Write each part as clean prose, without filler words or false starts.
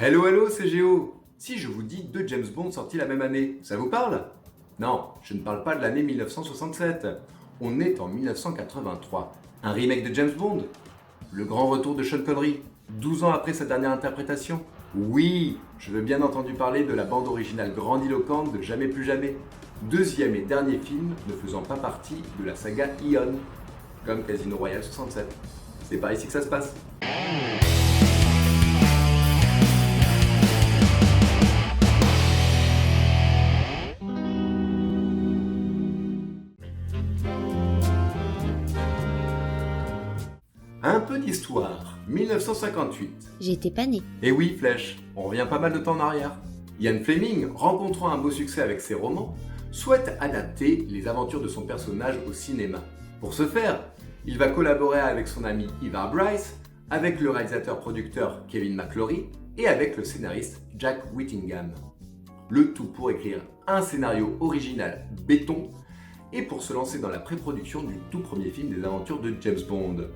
Hello, hello, c'est Géo. Si je vous dis deux James Bond sortis la même année, ça vous parle? Non, je ne parle pas de l'année 1967. On est en 1983. Un remake de James Bond? Le grand retour de Sean Connery, 12 ans après sa dernière interprétation? Oui, je veux bien entendu parler de la bande originale grandiloquente de Jamais plus jamais. Deuxième et dernier film ne faisant pas partie de la saga Eon, comme Casino Royale 67. C'est par ici que ça se passe. Un peu d'histoire. 1958. J'étais pas née. Et oui, Flèche, on revient pas mal de temps en arrière. Ian Fleming, rencontrant un beau succès avec ses romans, souhaite adapter les aventures de son personnage au cinéma. Pour ce faire, il va collaborer avec son ami Ivar Bryce, avec le réalisateur-producteur Kevin McClory et avec le scénariste Jack Whittingham. Le tout pour écrire un scénario original béton et pour se lancer dans la pré-production du tout premier film des aventures de James Bond.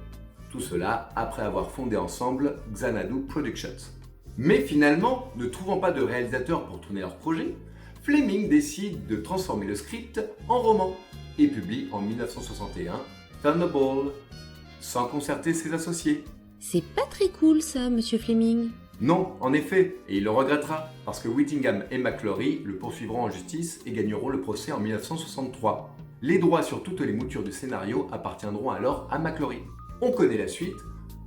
Tout cela après avoir fondé ensemble Xanadu Productions. Mais finalement, ne trouvant pas de réalisateur pour tourner leur projet, Fleming décide de transformer le script en roman et publie en 1961 Thunderball, sans concerter ses associés. C'est pas très cool ça, monsieur Fleming. Non, en effet, et il le regrettera, parce que Whittingham et McClory le poursuivront en justice et gagneront le procès en 1963. Les droits sur toutes les moutures du scénario appartiendront alors à McClory. On connaît la suite,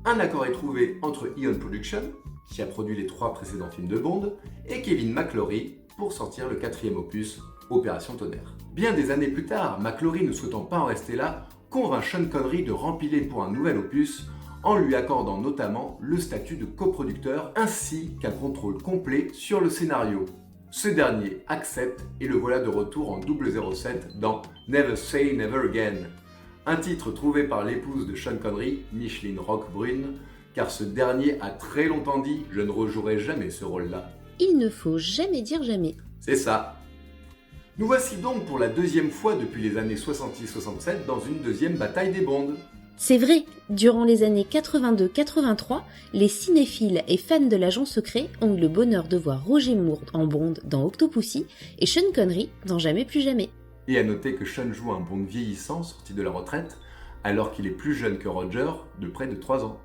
un accord est trouvé entre Eon Productions, qui a produit les 3 précédents films de Bond, et Kevin McClory pour sortir le 4e opus, Opération Tonnerre. Bien des années plus tard, McClory ne souhaitant pas en rester là, convainc Sean Connery de rempiler pour un nouvel opus, en lui accordant notamment le statut de coproducteur ainsi qu'un contrôle complet sur le scénario. Ce dernier accepte et le voilà de retour en 007 dans Never Say Never Again, un titre trouvé par l'épouse de Sean Connery, Micheline Roquebrune, car ce dernier a très longtemps dit « Je ne rejouerai jamais ce rôle-là ». Il ne faut jamais dire jamais. C'est ça. Nous voici donc pour la deuxième fois depuis les années 66-67 dans une deuxième bataille des Bonds. C'est vrai, durant les années 82-83, les cinéphiles et fans de l'agent secret ont eu le bonheur de voir Roger Moore en Bond dans Octopussy et Sean Connery dans Jamais plus jamais. Et à noter que Sean joue un Bond vieillissant sorti de la retraite, alors qu'il est plus jeune que Roger de près de 3 ans.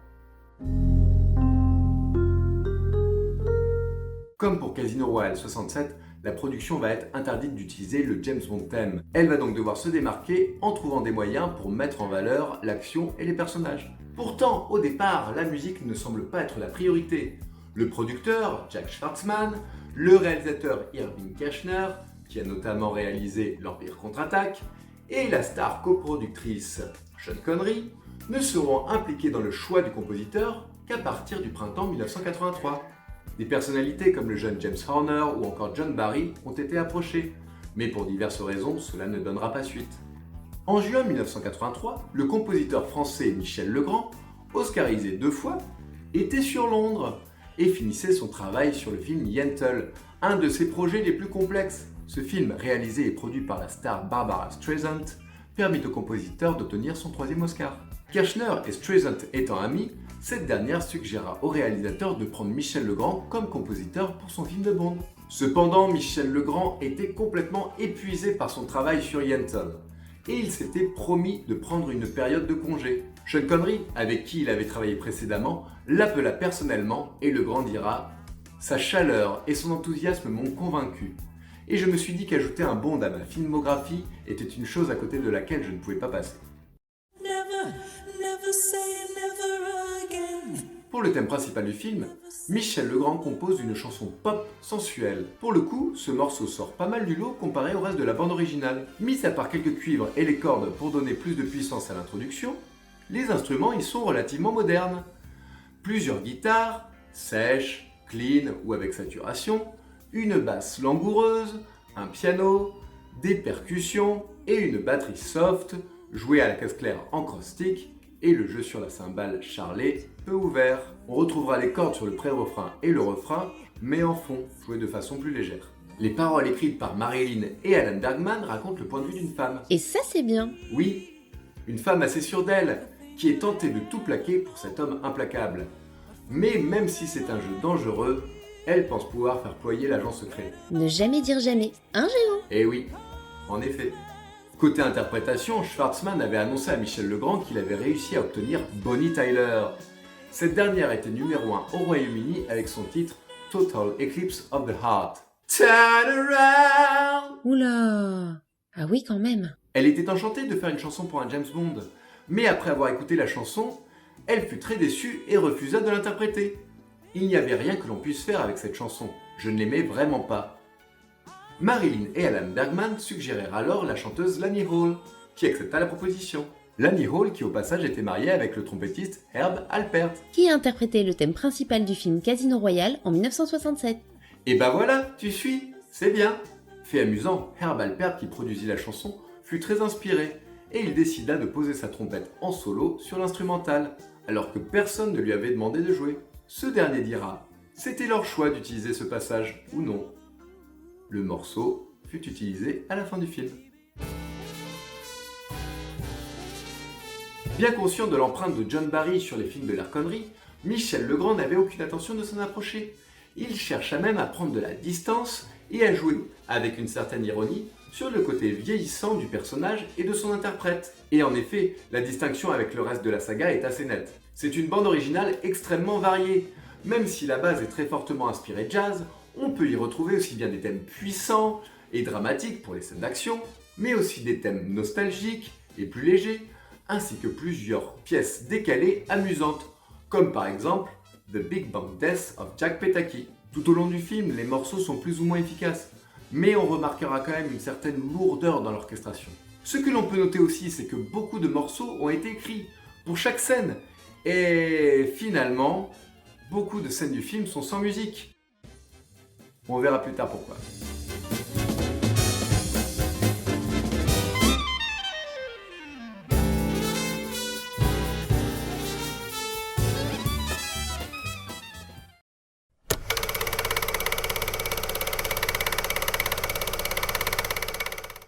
Comme pour Casino Royale 67, la production va être interdite d'utiliser le James Bond theme. Elle va donc devoir se démarquer en trouvant des moyens pour mettre en valeur l'action et les personnages. Pourtant, au départ, la musique ne semble pas être la priorité. Le producteur, Jack Schwartzman, le réalisateur Irving Kershner, qui a notamment réalisé L'Empire contre-attaque, et la star coproductrice Sean Connery, ne seront impliqués dans le choix du compositeur qu'à partir du printemps 1983. Des personnalités comme le jeune James Horner ou encore John Barry ont été approchés, mais pour diverses raisons, cela ne donnera pas suite. En juin 1983, le compositeur français Michel Legrand, oscarisé 2 fois, était sur Londres et finissait son travail sur le film Yentl, un de ses projets les plus complexes. Ce film, réalisé et produit par la star Barbara Streisand, permit au compositeur d'obtenir son 3e Oscar. Kershner et Streisand étant amis, cette dernière suggéra au réalisateur de prendre Michel Legrand comme compositeur pour son film de Bond. Cependant, Michel Legrand était complètement épuisé par son travail sur Yentl, et il s'était promis de prendre une période de congé. Sean Connery, avec qui il avait travaillé précédemment, l'appela personnellement et Legrand dira « Sa chaleur et son enthousiasme m'ont convaincu. Et je me suis dit qu'ajouter un Bond à ma filmographie était une chose à côté de laquelle je ne pouvais pas passer. » Pour le thème principal du film, Michel Legrand compose une chanson pop sensuelle. Pour le coup, ce morceau sort pas mal du lot comparé au reste de la bande originale. Mis à part quelques cuivres et les cordes pour donner plus de puissance à l'introduction, les instruments y sont relativement modernes. Plusieurs guitares, sèches, clean ou avec saturation, une basse langoureuse, un piano, des percussions et une batterie soft, jouée à la caisse claire en cross-stick, et le jeu sur la cymbale charlée peu ouvert. On retrouvera les cordes sur le pré-refrain et le refrain, mais en fond, joué de façon plus légère. Les paroles écrites par Marilyn et Alan Bergman racontent le point de vue d'une femme. Et ça c'est bien. Oui, une femme assez sûre d'elle, qui est tentée de tout plaquer pour cet homme implacable. Mais même si c'est un jeu dangereux, Elle pense pouvoir faire ployer l'agent secret. Ne jamais dire jamais, hein Géo? Eh oui, en effet. Côté interprétation, Schwartzman avait annoncé à Michel Legrand qu'il avait réussi à obtenir Bonnie Tyler. Cette dernière était numéro 1 au Royaume-Uni avec son titre Total Eclipse of the Heart. Turn around! Oula! Ah oui quand même. Elle était enchantée de faire une chanson pour un James Bond, mais après avoir écouté la chanson, elle fut très déçue et refusa de l'interpréter. Il n'y avait rien que l'on puisse faire avec cette chanson, je ne l'aimais vraiment pas. Marilyn et Alan Bergman suggérèrent alors la chanteuse Lani Hall, qui accepta la proposition. Lani Hall qui au passage était mariée avec le trompettiste Herb Alpert. Qui a interprété le thème principal du film Casino Royale en 1967. Et bah voilà, tu suis, c'est bien. Fait amusant, Herb Alpert qui produisit la chanson fut très inspiré et il décida de poser sa trompette en solo sur l'instrumental, alors que personne ne lui avait demandé de jouer. Ce dernier dira, c'était leur choix d'utiliser ce passage ou non. Le morceau fut utilisé à la fin du film. Bien conscient de l'empreinte de John Barry sur les films de l'Air Connery, Michel Legrand n'avait aucune intention de s'en approcher. Il chercha même à prendre de la distance et à jouer, avec une certaine ironie, sur le côté vieillissant du personnage et de son interprète. Et en effet, la distinction avec le reste de la saga est assez nette. C'est une bande originale extrêmement variée. Même si la base est très fortement inspirée jazz, on peut y retrouver aussi bien des thèmes puissants et dramatiques pour les scènes d'action, mais aussi des thèmes nostalgiques et plus légers, ainsi que plusieurs pièces décalées amusantes, comme par exemple The Big Bang Death of Jack Petaki. Tout au long du film, les morceaux sont plus ou moins efficaces, mais on remarquera quand même une certaine lourdeur dans l'orchestration. Ce que l'on peut noter aussi, c'est que beaucoup de morceaux ont été écrits pour chaque scène, et finalement, beaucoup de scènes du film sont sans musique. On verra plus tard pourquoi.